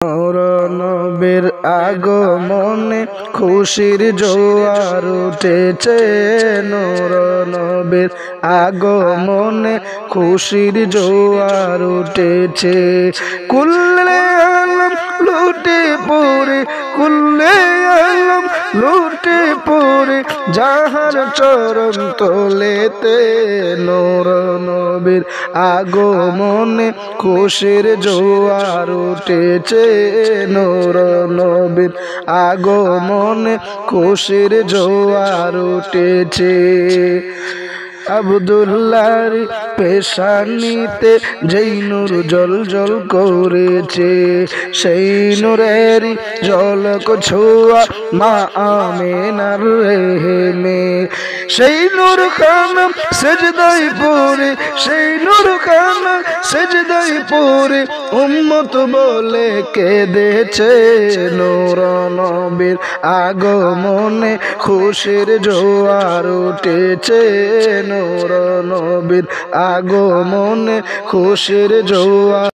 নূর নবীর আগমনে খুশির জোয়ার উঠেছে। নূর নবীর আগমনে খুশির জোয়ার উঠেছে। কুল্লে আলম লুটে পড়ে, কুল্লে আলম লুটে পড়ে যাহার চরণ তলেতে। নূর নবীর আগমনে খুশির জোয়ার উঠেছে। নূর নবীর আগমনে খুশির জোয়ার উঠেছে। আব্দুল্লাহর পেশানিতে যেই নূর জল জল করেছে, সেই নূরেরই ঝলক ছোঁয়া মা আমেনার রেহেমে। সেই নূর খানা সেজদায় পড়ে, সেই নূর খানা সেজদায় পড়ে উম্মত বলে কেঁদেছে। নূর নবীর আগমনে খুশির জোয়ার উঠেছে। নূর নবীর আগমনে খুশির জোয়ার